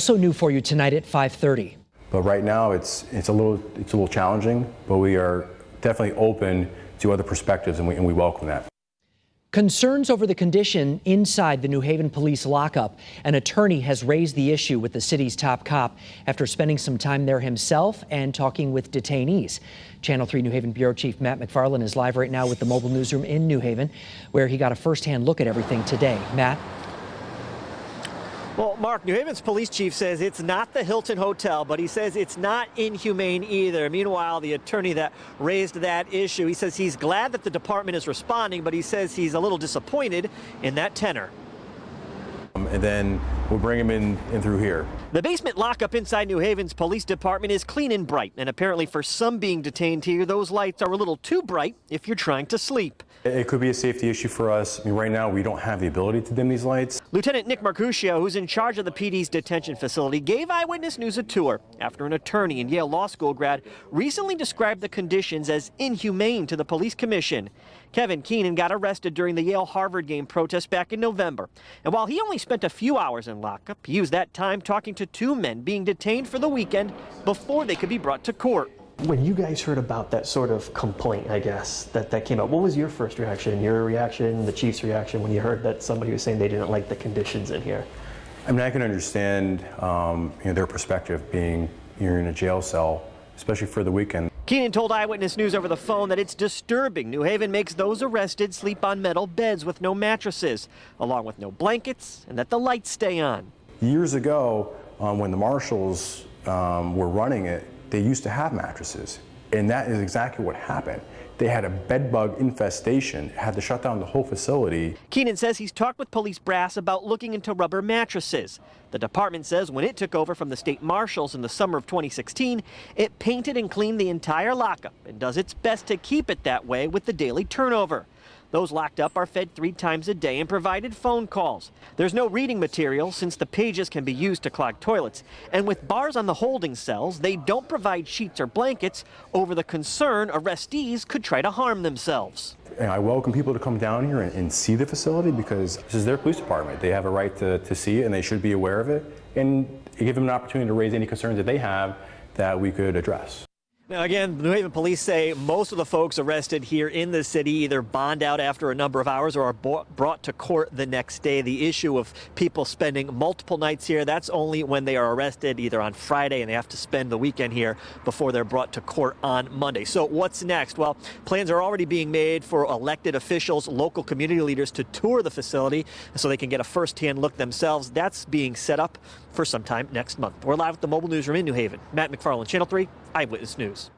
Also new for you tonight at 5:30. But right now it's a little challenging, but we are definitely open to other perspectives, and we welcome that. Concerns over the condition inside the New Haven police lockup. An attorney has raised the issue with the city's top cop after spending some time there himself and talking with detainees. Channel 3 New Haven Bureau Chief Matt McFarland is live right now with the mobile newsroom in New Haven, where he got a firsthand look at everything today. Matt? Well, Mark, New Haven's police chief says it's not the Hilton Hotel, but he says it's not inhumane either. Meanwhile, the attorney that raised that issue, he says he's glad that the department is responding, but he says he's a little disappointed in that tenor. And then we'll bring him in through here. The basement lockup inside New Haven's police department is clean and bright, and apparently for some being detained here, those lights are a little too bright if you're trying to sleep. It could be a safety issue for us. I mean, right now we don't have the ability to dim these lights. Lieutenant Nick Mercutio, who's in charge of the PD's detention facility, gave Eyewitness News a tour after an attorney and Yale Law School grad recently described the conditions as inhumane to the police commission. Kevin Keenan got arrested during the Yale-Harvard game protest back in November. And while he only spent a few hours in lockup, he used that time talking to two men being detained for the weekend before they could be brought to court. When you guys heard about that sort of complaint, I guess, that came out, what was your first reaction, the chief's reaction when you heard that somebody was saying they didn't like the conditions in here? I mean, I can understand their perspective being you're in a jail cell, especially for the weekend. Keenan told Eyewitness News over the phone that it's disturbing New Haven makes those arrested sleep on metal beds with no mattresses, along with no blankets, and that the lights stay on. Years ago, when the marshals were running it, they used to have mattresses, and that is exactly what happened. They had a bed bug infestation, had to shut down the whole facility. Keenan says he's talked with police brass about looking into rubber mattresses. The department says when it took over from the state marshals in the summer of 2016, it painted and cleaned the entire lockup and does its best to keep it that way with the daily turnover. Those locked up are fed 3 times a day and provided phone calls. There's no reading material since the pages can be used to clog toilets. And with bars on the holding cells, they don't provide sheets or blankets over the concern arrestees could try to harm themselves. And I welcome people to come down here and see the facility because this is their police department. They have a right to see it, and they should be aware of it, and give them an opportunity to raise any concerns that they have that we could address. Now, again, New Haven police say most of the folks arrested here in the city either bond out after a number of hours or are brought to court the next day. The issue of people spending multiple nights here, that's only when they are arrested either on Friday and they have to spend the weekend here before they're brought to court on Monday. So what's next? Well, plans are already being made for elected officials, local community leaders to tour the facility so they can get a first-hand look themselves. That's being set up for sometime next month. We're live at the mobile newsroom in New Haven. Matt McFarland, Channel 3 Eyewitness News.